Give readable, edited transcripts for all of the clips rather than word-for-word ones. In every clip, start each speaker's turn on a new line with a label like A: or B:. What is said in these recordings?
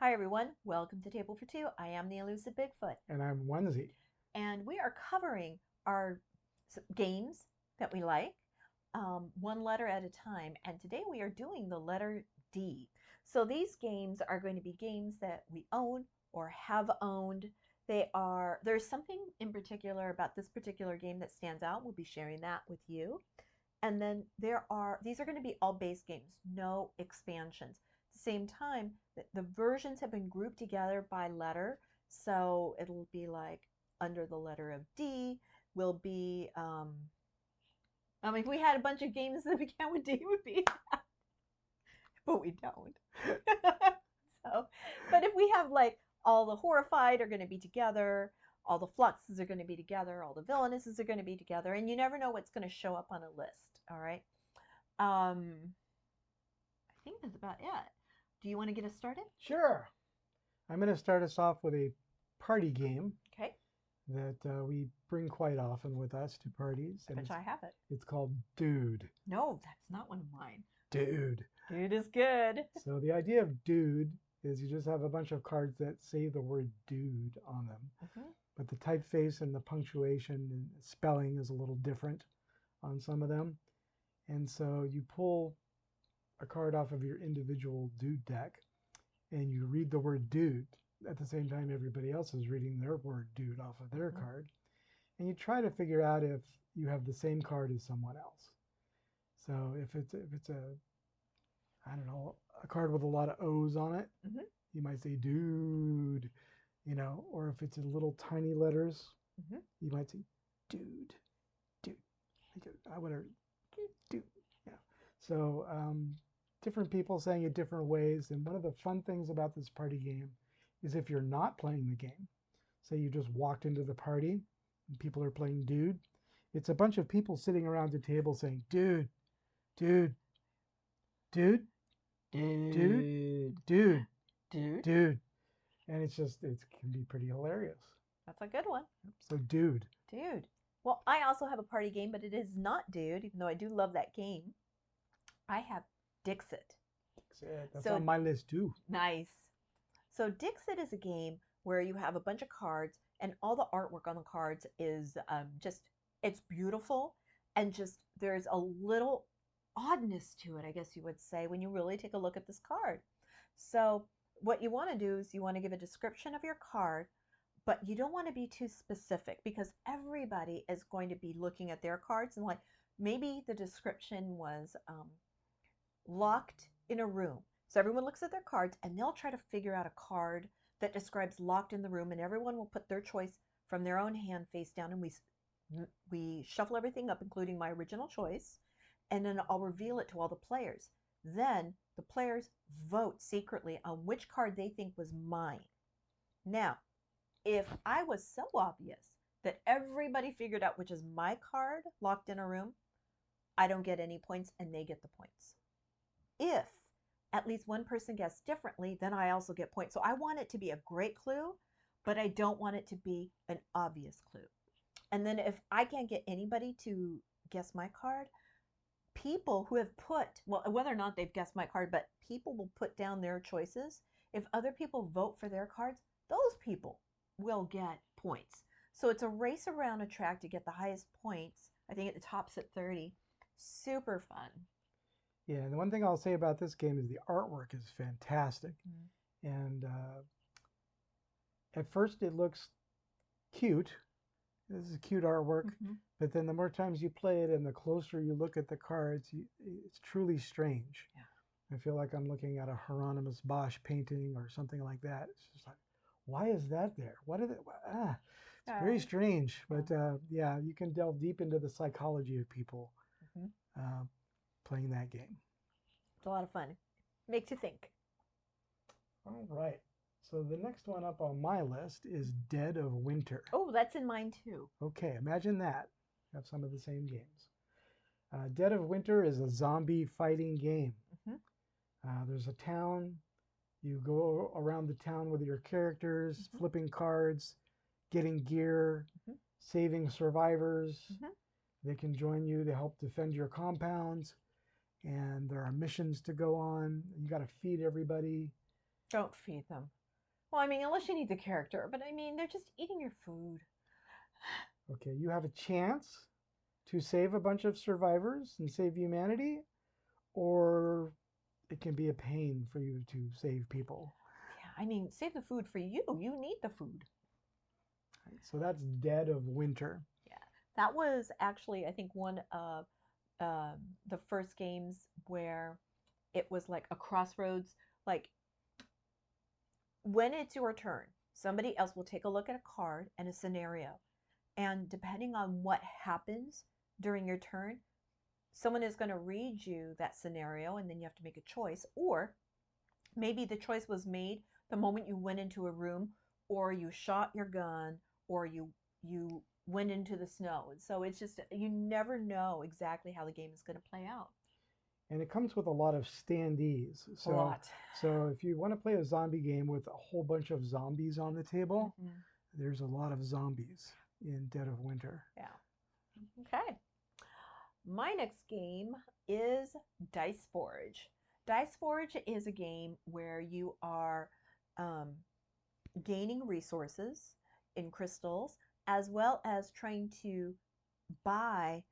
A: Hi everyone, welcome to Table for Two. I am the Elusive Bigfoot.
B: And I'm Onezie.
A: And we are covering our games that we like, one letter at a time. And today we are doing the letter D. So these games are going to be games that we own or have owned. There's something in particular about this particular game that stands out. We'll be sharing that with you. And then these are going to be all base games, no expansions. At the same time, the versions have been grouped together by letter. So it'll be like under the letter of D will be, if we had a bunch of games that began with D, it would be that. But we don't. But if we have like all the horrified are going to be together, all the fluxes are going to be together, all the villainesses are going to be together, and you never know what's going to show up on a list. All right. I think that's about it. Do you want to get us started?
B: Sure. I'm going to start us off with a party game
A: Okay.
B: that we bring quite often with us to parties.
A: I bet I have it.
B: It's called Dude.
A: No, that's not one of mine.
B: Dude.
A: Dude is good.
B: So the idea of Dude is you just have a bunch of cards that say the word dude on them.
A: Mm-hmm.
B: But the typeface and the punctuation and spelling is a little different on some of them. And so you pull a card off of your individual dude deck and you read the word dude at the same time everybody else is reading their word dude off of their card. And you try to figure out if you have the same card as someone else. So if it's a I don't know, a card with a lot of O's on it, you might say dude, or if it's in little tiny letters, you might say dude, whatever, dude. Yeah. So different people saying it different ways. And one of the fun things about this party game is if you're not playing the game, say you just walked into the party and people are playing dude, it's a bunch of people sitting around the table saying dude, dude, dude, dude, dude, dude, dude. And it can be pretty hilarious.
A: That's a good one.
B: So dude.
A: Dude. Well, I also have a party game, but it is not Dude, even though I do love that game. I have Dixit.
B: That's on my list too.
A: Nice. So Dixit is a game where you have a bunch of cards and all the artwork on the cards is it's beautiful and just there's a little oddness to it, I guess you would say, when you really take a look at this card. So what you want to do is you want to give a description of your card, but you don't want to be too specific because everybody is going to be looking at their cards and like maybe the description was locked in a room. So everyone looks at their cards and they'll try to figure out a card that describes locked in the room, and everyone will put their choice from their own hand face down, and we shuffle everything up, including my original choice, and then I'll reveal it to all the players. Then the players vote secretly on which card they think was mine. Now, if I was so obvious that everybody figured out which is my card locked in a room, I don't get any points and they get the points. If at least one person guessed differently, then I also get points. So I want it to be a great clue, but I don't want it to be an obvious clue. And then if I can't get anybody to guess my card, people who have whether or not they've guessed my card, but people will put down their choices. If other people vote for their cards, those people will get points. So it's a race around a track to get the highest points. I think it tops at 30. Super fun.
B: Yeah, and the one thing I'll say about this game is the artwork is fantastic. And at first it looks cute. This is cute artwork. But then the more times you play it and the closer you look at the cards, it's truly strange. Yeah. I feel like I'm looking at a Hieronymus Bosch painting or something like that. It's just like, why is that there? What is it? It's very strange. But yeah, you can delve deep into the psychology of people playing that game.
A: It's a lot of fun. Makes you think.
B: All right. So the next one up on my list is Dead of Winter.
A: Oh, that's in mine too.
B: Okay, imagine that. Have some of the same games. Dead of Winter is a zombie fighting game. There's a town. You go around the town with your characters, flipping cards, getting gear, saving survivors. They can join you to help defend your compounds. And there are missions to go on. You got to feed everybody.
A: Don't feed them. Well, I mean, unless you need the character, but I mean, they're just eating your food.
B: Okay, you have a chance to save a bunch of survivors and save humanity, or it can be a pain for you to save people.
A: Yeah, I mean, save the food for you. You need the food.
B: Right, so that's Dead of Winter.
A: Yeah, that was actually, I think, one of the first games where it was like a crossroads. Like when it's your turn, somebody else will take a look at a card and a scenario. And depending on what happens during your turn, someone is going to read you that scenario and then you have to make a choice. Or maybe the choice was made the moment you went into a room or you shot your gun or you went into the snow. And so it's just you never know exactly how the game is going to play out.
B: And it comes with a lot of standees.
A: A lot.
B: So if you want to play a zombie game with a whole bunch of zombies on the table,
A: Mm-hmm.
B: there's a lot of zombies in Dead of Winter.
A: Yeah. Okay. My next game is Dice Forge. Dice Forge is a game where you are um, gaining resources in crystals as well as trying to buy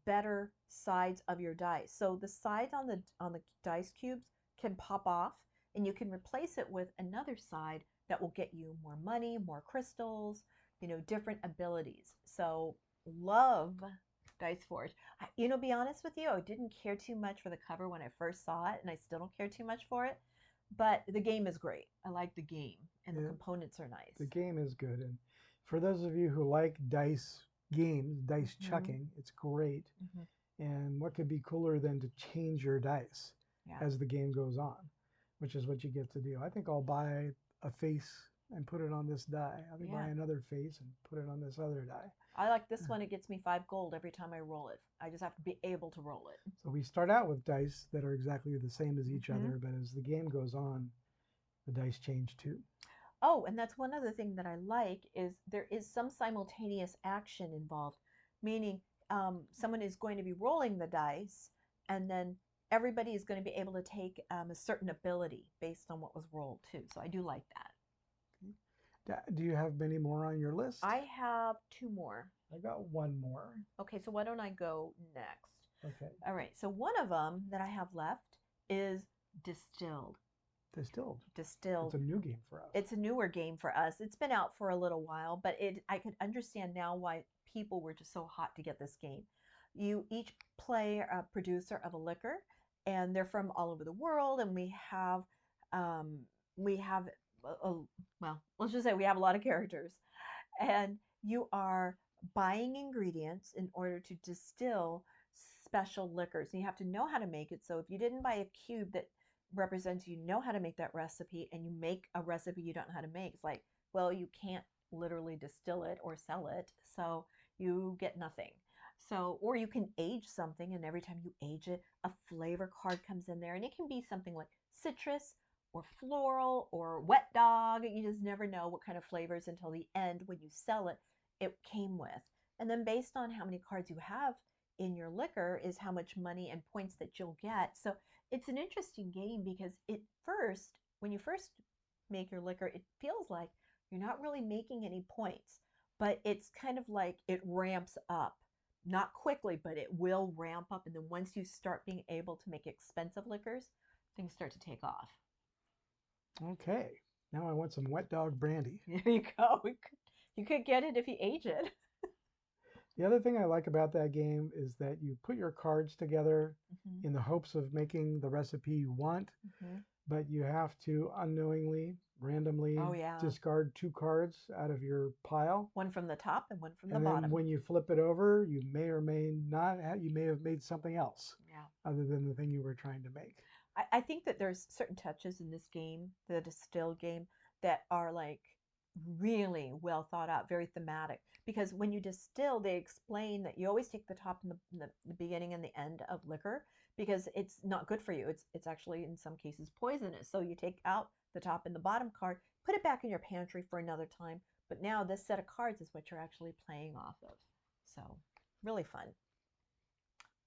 A: better sides of your dice. So the sides on the dice cubes can pop off and you can replace it with another side that will get you more money, more crystals, different abilities. So love Dice Forge. Be honest with you, I didn't care too much for the cover when I first saw it and I still don't care too much for it, but the game is great. I like the game and the
B: Yeah,
A: components are nice.
B: the game is good. And for those of you who like dice games, dice
A: Mm-hmm.
B: chucking, it's great.
A: Mm-hmm.
B: And what could be cooler than to change your dice
A: Yeah.
B: as the game goes on, which is what you get to do. I think I'll buy a face and put it on this die. I think buy
A: Yeah.
B: another face and put it on this other die.
A: I like this one. It gets me 5 gold every time I roll it. I just have to be able to roll it.
B: So we start out with dice that are exactly the same as each
A: Mm-hmm.
B: other, but as the game goes on, the dice change too.
A: Oh, and that's one other thing that I like is there is some simultaneous action involved, meaning someone is going to be rolling the dice, and then everybody is going to be able to take a certain ability based on what was rolled too. So I do like that.
B: Do you have many more on your list?
A: I have 2 more.
B: I got one more.
A: Okay, so why don't I go next?
B: Okay.
A: All right, so one of them that I have left is Distilled.
B: Distilled. It's
A: Distilled.
B: a new game for us.
A: It's a newer game for us. It's been out for a little while, but I could understand now why people were just so hot to get this game. You each play a producer of a liquor, and they're from all over the world, and um, we have well, let's just say we have a lot of characters, and you are buying ingredients in order to distill special liquors. And you have to know how to make it. So if you didn't buy a cube that represents you know how to make that recipe and you make a recipe you don't know how to make, it's like, well, you can't literally distill it or sell it. So you get nothing. So, or you can age something, and every time you age it, a flavor card comes in there, and it can be something like citrus or floral or wet dog. You just never know what kind of flavors until the end when you sell it, it came with. And then based on how many cards you have in your liquor is how much money and points that you'll get. So it's an interesting game because when you first make your liquor, it feels like you're not really making any points, but it's kind of like it ramps up. Not quickly, but it will ramp up. And then once you start being able to make expensive liquors, things start to take off.
B: Okay. Now I want some wet dog brandy.
A: There you go. You could get it if you age it.
B: The other thing I like about that game is that you put your cards together
A: Mm-hmm.
B: in the hopes of making the recipe you want,
A: Mm-hmm.
B: but you have to unknowingly, randomly
A: Oh, yeah.
B: discard 2 cards out of your pile.
A: One from the top and one from the
B: And then
A: bottom.
B: when you flip it over, you may or may not have, you may have made something else
A: Yeah.
B: other than the thing you were trying to make.
A: I think that there's certain touches in this game, the distilled game, that are like really well thought out, very thematic. Because when you distill, they explain that you always take the top and the beginning and the end of liquor because it's not good for you. It's actually in some cases poisonous. So you take out the top and the bottom card, put it back in your pantry for another time. But now this set of cards is what you're actually playing off of. So really fun.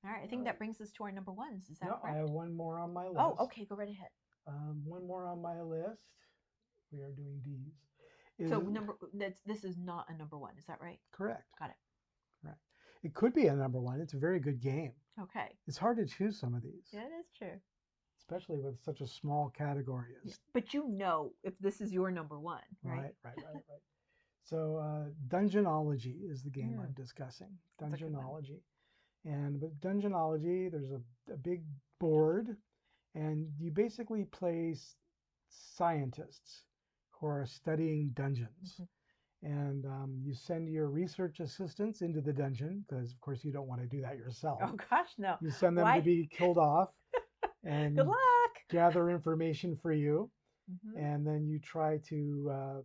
A: All right, I think that brings us to our number ones. Is that
B: No, I
A: correct?
B: have one more on my list.
A: Oh, okay, go right ahead.
B: One more on my list We are doing D's.
A: So this is not a number one. Is that right?
B: Correct.
A: Got it.
B: Right. It could be a number one. It's a very good game.
A: Okay.
B: It's hard to choose some of these.
A: Yeah, it is true.
B: Especially with such a small category as.
A: Yeah. But you know if this is your number one, right?
B: Right. So Dungeonology is the game I'm discussing. Dungeonology. And with Dungeonology, there's a big board, and you basically play scientists who are studying dungeons. And you send your research assistants into the dungeon, because of course you don't want to do that yourself.
A: Oh gosh, no.
B: You send them to be killed off and
A: good luck.
B: Gather information for you. And then you try to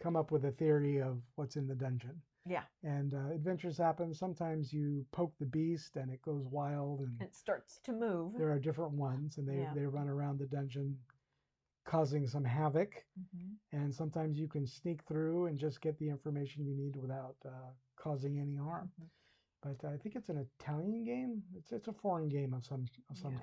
B: come up with a theory of what's in the dungeon.
A: Yeah.
B: And adventures happen. Sometimes you poke the beast and it goes wild and
A: it starts to move.
B: There are different ones, and they run around the dungeon causing some havoc. And sometimes you can sneak through and just get the information you need without causing any harm. But I think it's an Italian game. It's a foreign game of some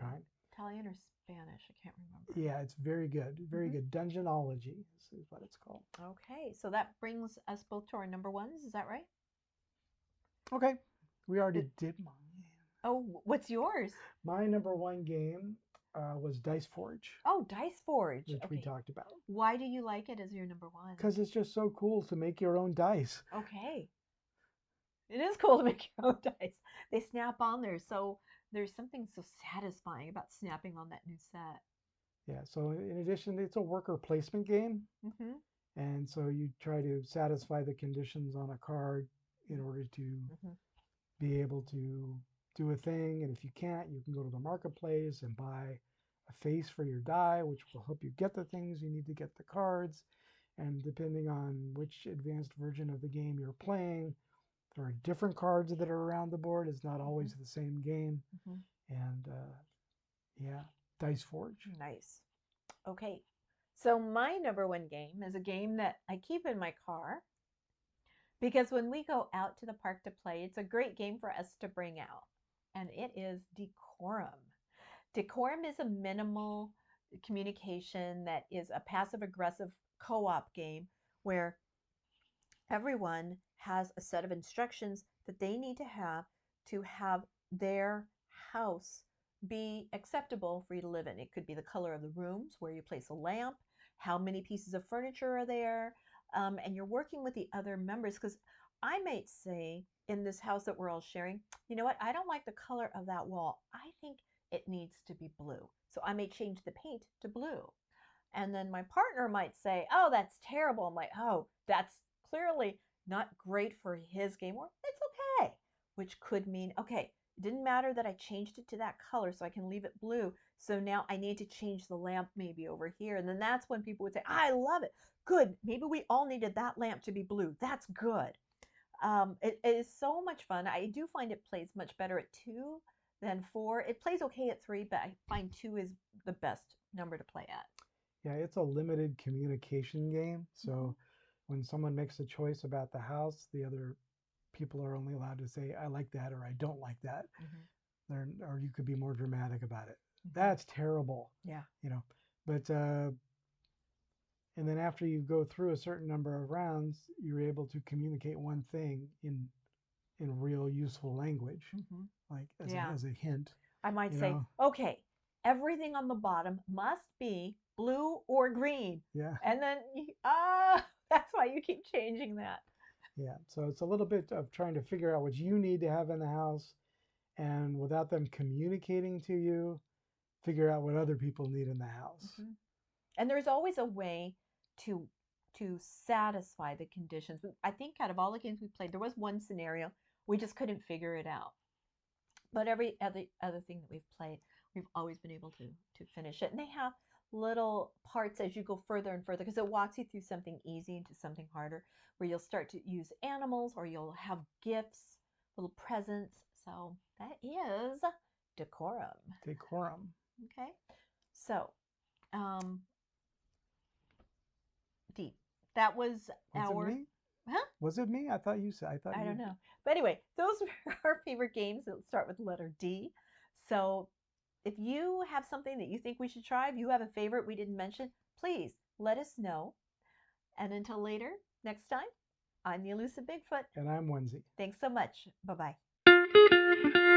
B: kind.
A: Italian or Spanish, I can't remember.
B: Yeah, it's very good. Very good. Dungeonology is what it's called.
A: Okay, so that brings us both to our number ones. Is that right?
B: Okay, we already did mine.
A: Oh, what's yours?
B: My number one game was Dice Forge.
A: Oh, Dice Forge.
B: Which we talked about.
A: Why do you like it as your number one?
B: Because it's just so cool to make your own dice.
A: Okay. It is cool to make your own dice. They snap on there, so there's something so satisfying about snapping on that new set.
B: Yeah, so in addition, it's a worker placement game. And so you try to satisfy the conditions on a card in order to be able to do a thing. And if you can't, you can go to the marketplace and buy a face for your die, which will help you get the things you need to get the cards. And depending on which advanced version of the game you're playing, there are different cards that are around the board. It's not always the same game. And yeah, Dice Forge.
A: Nice. Okay. So my number one game is a game that I keep in my car because when we go out to the park to play, it's a great game for us to bring out. And it is Decorum. Decorum is a minimal communication that is a passive-aggressive co-op game where everyone has a set of instructions that they need to have their house be acceptable for you to live in. It could be the color of the rooms, where you place a lamp, how many pieces of furniture are there, and you're working with the other members. Because I might say in this house that we're all sharing, you know what, I don't like the color of that wall. I think it needs to be blue. So I may change the paint to blue. And then my partner might say, oh, that's terrible. I'm like, oh, that's clearly not great for his game, or it's okay. Which could mean, okay, it didn't matter that I changed it to that color, so I can leave it blue. So now I need to change the lamp maybe over here. And then that's when people would say, I love it. Good. Maybe we all needed that lamp to be blue. That's good. It is so much fun. I do find it plays much better at 2 than 4. It plays okay at 3, but I find 2 is the best number to play at.
B: Yeah, it's a limited communication game. So when someone makes a choice about the house, the other people are only allowed to say, I like that, or I don't like that. Or you could be more dramatic about it. That's terrible.
A: Yeah.
B: You know, but, and then after you go through a certain number of rounds, you're able to communicate one thing in real useful language, like as a hint.
A: I might say, okay, everything on the bottom must be blue or green.
B: Yeah.
A: And then, that's why you keep changing that.
B: Yeah. So it's a little bit of trying to figure out what you need to have in the house, and without them communicating to you, figure out what other people need in the house.
A: And there's always a way to satisfy the conditions. I think out of all the games we played, there was one scenario we just couldn't figure it out. But every other thing that we've played, we've always been able to finish it. And they have little parts as you go further and further, because it walks you through something easy into something harder, where you'll start to use animals, or you'll have gifts, little presents. So that is Decorum.
B: Decorum.
A: Okay. So, Deep. That was our...
B: It me?
A: Huh?
B: Was it me? I thought you said.
A: I don't know. But anyway, those were our favorite games that start with the letter D. So if you have something that you think we should try, if you have a favorite we didn't mention, please let us know. And until later, next time, I'm the Elusive Bigfoot.
B: And I'm Onezie.
A: Thanks so much. Bye-bye.